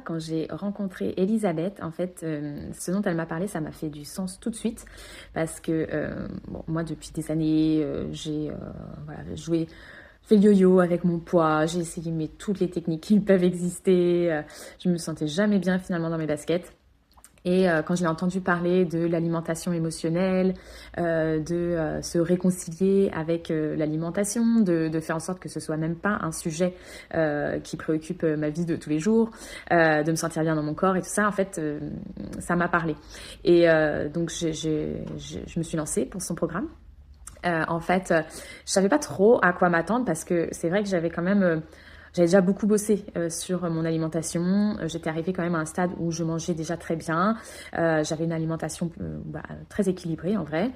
quand j'ai rencontré Elisabeth, en fait, ce dont elle m'a parlé, ça m'a fait du sens tout de suite parce que bon, moi, depuis des années, j'ai voilà, joué, fait le yo-yo avec mon poids, j'ai essayé toutes les techniques qui peuvent exister. Je me sentais jamais bien finalement dans mes baskets. Et quand je l'ai entendu parler de l'alimentation émotionnelle, de se réconcilier avec l'alimentation, de faire en sorte que ce soit même pas un sujet qui préoccupe ma vie de tous les jours, de me sentir bien dans mon corps et tout ça, en fait, ça m'a parlé. Et donc, je me suis lancée pour son programme. En fait, je savais pas trop à quoi m'attendre parce que c'est vrai que j'avais déjà beaucoup bossé sur mon alimentation. J'étais arrivée quand même à un stade où je mangeais déjà très bien. J'avais une alimentation très équilibrée en vrai.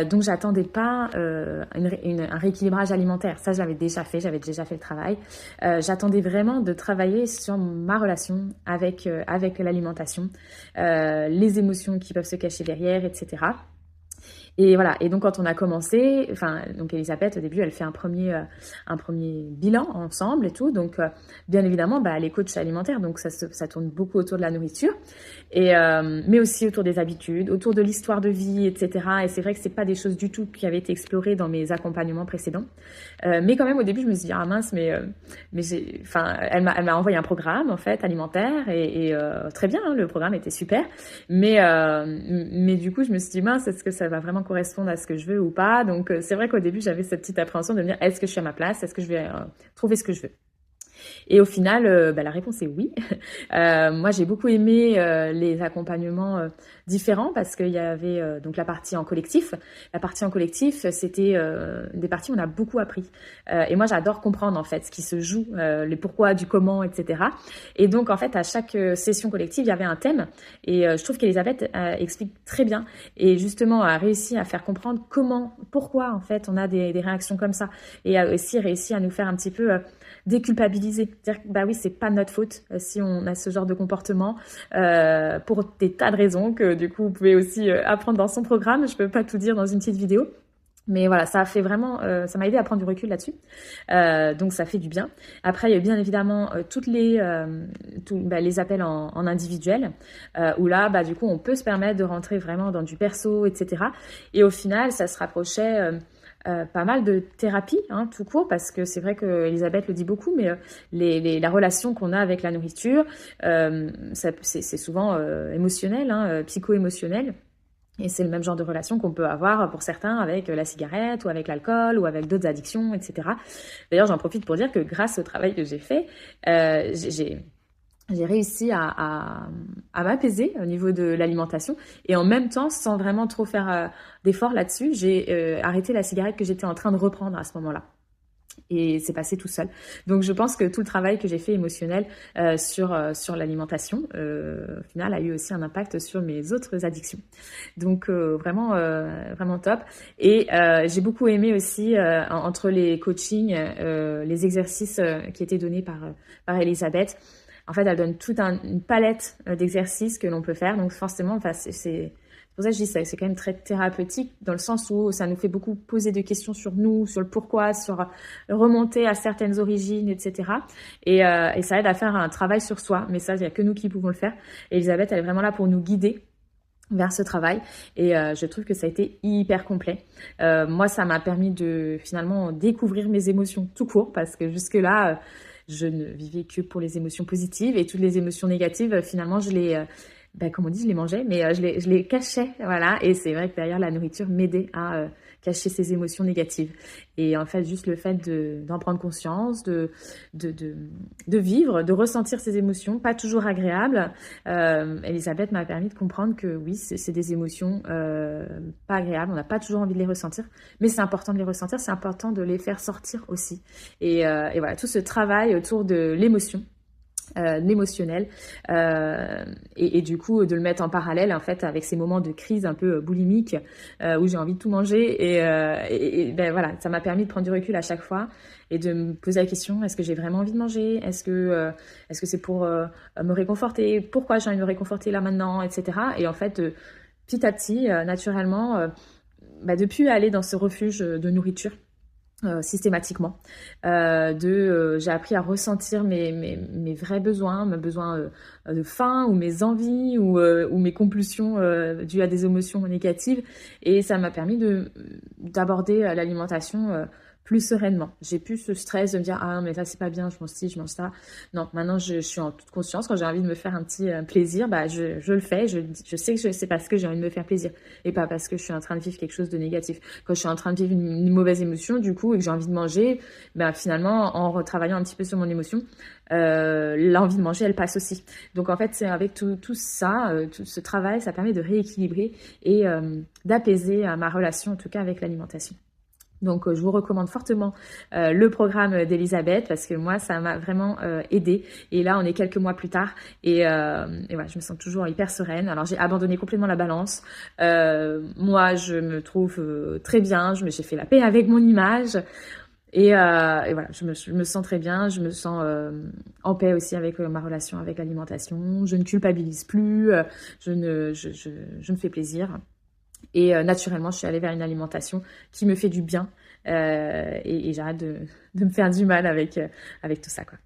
Donc j'attendais pas un rééquilibrage alimentaire. Ça, je l'avais déjà fait. J'avais déjà fait le travail. J'attendais vraiment de travailler sur ma relation avec l'alimentation, les émotions qui peuvent se cacher derrière, etc. Et voilà. Et donc, quand on a commencé, donc Elisabeth, au début, elle fait un premier bilan ensemble et tout. Donc, bien évidemment, elle est coach alimentaire. Donc, ça tourne beaucoup autour de la nourriture. Mais aussi autour des habitudes, autour de l'histoire de vie, etc. Et c'est vrai que c'est pas des choses du tout qui avaient été explorées dans mes accompagnements précédents. Mais quand même, au début, je me suis dit, ah mince, elle m'a envoyé un programme, en fait, alimentaire. Et très bien, hein, le programme était super. Mais du coup, je me suis dit, mince, est-ce que ça va vraiment correspondre à ce que je veux ou pas? Donc, c'est vrai qu'au début, j'avais cette petite appréhension de me dire, est-ce que je suis à ma place? Est-ce que je vais trouver ce que je veux? Et au final, la réponse est oui. Moi, j'ai beaucoup aimé les accompagnements différents parce qu'il y avait donc la partie en collectif. La partie en collectif, c'était des parties où on a beaucoup appris. Et moi, j'adore comprendre en fait ce qui se joue, les pourquoi, du comment, etc. Et donc, en fait, à chaque session collective, il y avait un thème. Et je trouve qu'Elisabeth explique très bien et justement a réussi à faire comprendre pourquoi en fait on a des réactions comme ça et a aussi réussi à nous faire un petit peu déculpabiliser, dire que bah oui, c'est pas notre faute si on a ce genre de comportement pour des tas de raisons que du coup vous pouvez aussi apprendre dans son programme. Je peux pas tout dire dans une petite vidéo. Mais voilà, ça a fait vraiment, ça m'a aidé à prendre du recul là-dessus. Donc ça fait du bien. Après, il y a bien évidemment les appels en individuel, où là, du coup, on peut se permettre de rentrer vraiment dans du perso, etc. Et au final, ça se rapprochait pas mal de thérapie, hein, tout court, parce que c'est vrai que Elisabeth le dit beaucoup, mais la relation qu'on a avec la nourriture, c'est souvent émotionnel, hein, psycho-émotionnel. Et c'est le même genre de relation qu'on peut avoir pour certains avec la cigarette ou avec l'alcool ou avec d'autres addictions, etc. D'ailleurs, j'en profite pour dire que grâce au travail que j'ai fait, j'ai réussi à m'apaiser au niveau de l'alimentation et en même temps, sans vraiment trop faire d'efforts là-dessus, j'ai arrêté la cigarette que j'étais en train de reprendre à ce moment-là. Et c'est passé tout seul. Donc je pense que tout le travail que j'ai fait émotionnel sur l'alimentation, au final, a eu aussi un impact sur mes autres addictions. Donc vraiment top. Et j'ai beaucoup aimé aussi entre les coachings, les exercices qui étaient donnés par Elisabeth. En fait, elle donne toute une palette d'exercices que l'on peut faire. Donc forcément, c'est pour ça que je dis ça, c'est quand même très thérapeutique dans le sens où ça nous fait beaucoup poser des questions sur nous, sur le pourquoi, sur remonter à certaines origines, etc. Et ça aide à faire un travail sur soi. Mais ça, il n'y a que nous qui pouvons le faire. Et Elisabeth, elle est vraiment là pour nous guider vers ce travail et je trouve que ça a été hyper complet. Moi, ça m'a permis de finalement découvrir mes émotions tout court parce que jusque-là, je ne vivais que pour les émotions positives et toutes les émotions négatives, finalement, je les comme on dit, je les mangeais, mais je les cachais, voilà. Et c'est vrai que derrière, la nourriture m'aidait à cacher ces émotions négatives. Et en fait, juste le fait d'en prendre conscience, de vivre, de ressentir ces émotions, pas toujours agréables. Elisabeth m'a permis de comprendre que oui, c'est des émotions pas agréables. On n'a pas toujours envie de les ressentir, mais c'est important de les ressentir. C'est important de les faire sortir aussi. Et voilà, tout ce travail autour de l'émotion. L'émotionnel et du coup de le mettre en parallèle en fait avec ces moments de crise un peu boulimique où j'ai envie de tout manger et voilà, ça m'a permis de prendre du recul à chaque fois et de me poser la question, est-ce que j'ai vraiment envie de manger, est-ce que c'est pour me réconforter, pourquoi j'ai envie de me réconforter là maintenant, etc. Et en fait petit à petit naturellement de plus aller dans ce refuge de nourriture systématiquement. J'ai appris à ressentir mes vrais besoins, mes besoins de faim ou mes envies ou mes compulsions dues à des émotions négatives. Et ça m'a permis d'aborder l'alimentation plus sereinement. J'ai plus ce stress de me dire ah mais ça c'est pas bien, je mange ci, je mange ça. Non, maintenant je suis en toute conscience. Quand j'ai envie de me faire un petit plaisir, bah je le fais. Je sais que c'est parce que j'ai envie de me faire plaisir et pas parce que je suis en train de vivre quelque chose de négatif. Quand je suis en train de vivre une mauvaise émotion du coup et que j'ai envie de manger, bah finalement en retravaillant un petit peu sur mon émotion, l'envie de manger elle passe aussi. Donc en fait c'est avec tout ça, tout ce travail, ça permet de rééquilibrer et d'apaiser ma relation en tout cas avec l'alimentation. Donc, je vous recommande fortement le programme d'Elisabeth parce que moi, ça m'a vraiment aidée. Et là, on est quelques mois plus tard et voilà, je me sens toujours hyper sereine. Alors, j'ai abandonné complètement la balance. Moi, je me trouve très bien. J'ai fait la paix avec mon image. Et voilà, je me sens très bien. Je me sens en paix aussi avec ma relation avec l'alimentation. Je ne culpabilise plus. Je me fais plaisir. Et naturellement, je suis allée vers une alimentation qui me fait du bien et j'arrête de me faire du mal avec tout ça, quoi.